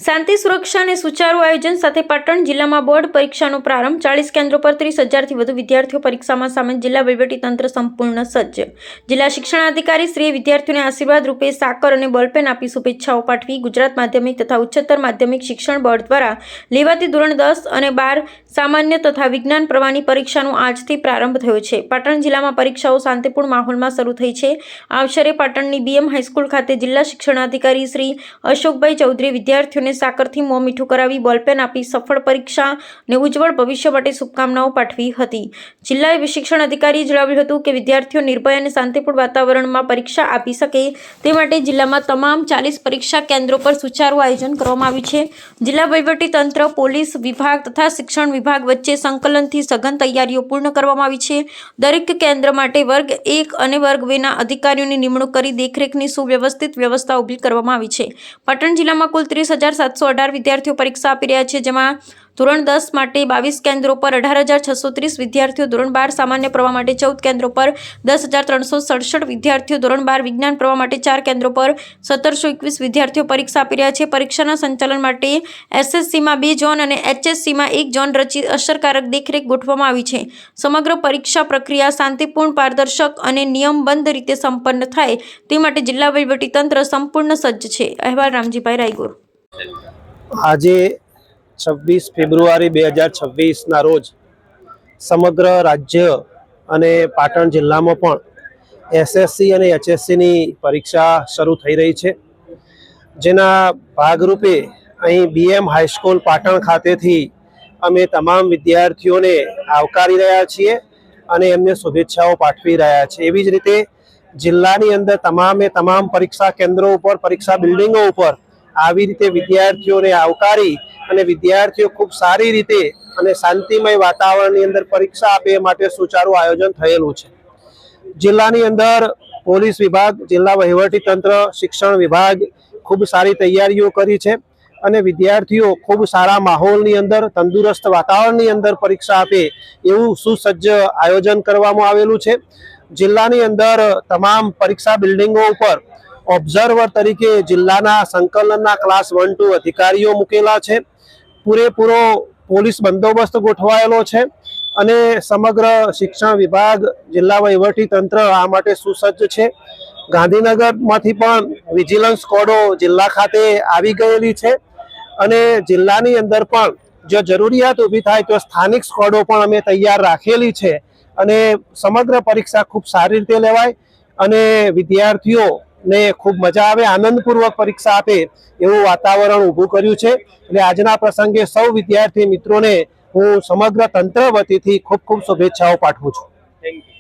શાંતિ સુરક્ષા અને સુચારુ આયોજન સાથે પાટણ જિલ્લામાં બોર્ડ પરીક્ષાનો પ્રારંભ 40 કેન્દ્રો પર 30,000થી વધુ વિદ્યાર્થીઓ પરીક્ષામાં સામેલ. જિલ્લા વહીવટીતંત્ર સંપૂર્ણ સજ્જ. જિલ્લા શિક્ષણાધિકારી શ્રીએ વિદ્યાર્થીઓને આશીર્વાદ રૂપે સાકર અને બોલપેન આપી શુભેચ્છાઓ પાઠવી. ગુજરાત માધ્યમિક તથા ઉચ્ચતર માધ્યમિક શિક્ષણ બોર્ડ દ્વારા લેવાતી ધોરણ 10 અને 12 સામાન્ય તથા વિજ્ઞાન પ્રવાહની પરીક્ષાનો આજથી પ્રારંભ થયો છે. પાટણ જિલ્લામાં પરીક્ષાઓ શાંતિપૂર્ણ માહોલમાં શરૂ થઈ છે. આ અવસરે પાટણની BM હાઈસ્કૂલ ખાતે જિલ્લા શિક્ષણાધિકારી શ્રી અશોકભાઈ ચૌધરીએ વિદ્યાર્થીઓને સાકરથી મોં મીઠું કરાવી બોલપેન આપી સફળ પરીક્ષા અને ઉજ્જવળ ભવિષ્ય માટે શુભકામનાઓ પાઠવી હતી. જિલ્લા શિક્ષણ અધિકારીએ જણાવ્યું હતું કે વિદ્યાર્થીઓ નિર્ભય અને શાંતિપૂર્ણ વાતાવરણમાં પરીક્ષા આપી શકે તે માટે જિલ્લામાં તમામ 40 પરીક્ષા કેન્દ્રો પર સુચારુ આયોજન કરવામાં આવ્યું છે. જિલ્લા વહીવટીતંત્ર, પોલીસ વિભાગ તથા શિક્ષણ વિભાગ વચ્ચે સંકલનથી સઘન તૈયારીઓ પૂર્ણ કરવામાં આવી છે. દરેક કેન્દ્ર માટે વર્ગ 1 અને વર્ગ 2 ના અધિકારીઓની નિમણૂક કરી દેખરેખની સુવ્યવસ્થિત વ્યવસ્થા ઊભી કરવામાં આવી છે. પાટણ જિલ્લામાં કુલ 30,718 વિદ્યાર્થીઓ પરીક્ષા આપી રહ્યા છે, જેમાં ધોરણ 10 માટે 22 કેન્દ્રો પર 18,630 વિદ્યાર્થીઓ, ધોરણ 12 સામાન્ય પ્રવાહ માટે 14 કેન્દ્રો પર 10,367 વિદ્યાર્થીઓ, ધોરણ 12 વિજ્ઞાન પ્રવાહ માટે 4 કેન્દ્રો પર 1,721 વિદ્યાર્થીઓ પરીક્ષા આપી રહ્યા છે. પરીક્ષાના સંચાલન માટે SSCમાં 2 ઝોન અને HSCમાં 1 ઝોન રચી અસરકારક દેખરેખ ગોઠવવામાં આવી છે. સમગ્ર પરીક્ષા પ્રક્રિયા શાંતિપૂર્ણ, પારદર્શક અને નિયમબદ્ધ રીતે સંપન્ન થાય તે માટે જિલ્લા વહીવટીતંત્ર સંપૂર્ણ સજ્જ છે. અહેવાલ રામજીભાઈ રાયગોર. આજે 26 ફેબ્રુઆરી 2026 ના રોજ સમગ્ર રાજ્ય અને પાટણ જિલ્લામાં પણ SSC અને HSCની પરીક્ષા શરૂ થઈ રહી છે, જેના ભાગરૂપે અહીં BM હાઈસ્કૂલ પાટણ ખાતેથી અમે તમામ વિદ્યાર્થીઓને આવકારી રહ્યા છીએ અને એમને શુભેચ્છાઓ પાઠવી રહ્યા છીએ. એવી જ રીતે જિલ્લાની અંદર તમામ પરીક્ષા કેન્દ્રો ઉપર, પરીક્ષા બિલ્ડિંગો ઉપર આવી રીતે વિદ્યાર્થીઓને આવકારી અને વિદ્યાર્થીઓ ખૂબ સારી રીતે અને શાંતિમય વાતાવરણની અંદર પરીક્ષા આપે માટે સુચારું આયોજન થયેલું છે. જિલ્લાની અંદર પોલીસ વિભાગ, જિલ્લા વહીવટીતંત્ર, શિક્ષણ વિભાગ ખૂબ સારી તૈયારીઓ કરી છે અને વિદ્યાર્થીઓ ખૂબ સારા માહોલની અંદર, તંદુરસ્ત વાતાવરણની અંદર પરીક્ષા આપે એવું સુસજ્જ આયોજન કરવામાં આવેલું છે. જિલ્લાની અંદર તમામ પરીક્ષા બિલ્ડિંગો ઉપર ઓબ્ઝર્વર તરીકે જિલ્લાના સંકલનના ક્લાસ 1-2 અધિકારીઓ મૂકેલા છે. પૂરેપૂરો પોલીસ બંદોબસ્ત ગોઠવાયેલો છે અને સમગ્ર શિક્ષણ વિભાગ, જિલ્લા વહીવટીતંત્ર આ માટે સુસજ્જ છે. ગાંધીનગરમાંથી પણ વિજિલન્સ સ્ક્વોડો જિલ્લા ખાતે આવી ગયેલી છે અને જિલ્લાની અંદર પણ જો જરૂરિયાત ઊભી થાય તો સ્થાનિક સ્ક્વોડો પણ અમે તૈયાર રાખેલી છે અને સમગ્ર પરીક્ષા ખૂબ સારી રીતે લેવાય અને વિદ્યાર્થીઓ ને ખૂબ મજા આવે, આનંદપૂર્વક પરીક્ષા આપે એવું વાતાવરણ ઊભું કર્યું છે. એટલે આજના પ્રસંગે સૌ વિદ્યાર્થી મિત્રોને હું સમગ્ર તંત્ર વતીથી ખૂબ શુભેચ્છાઓ પાઠવું છું. Thank you.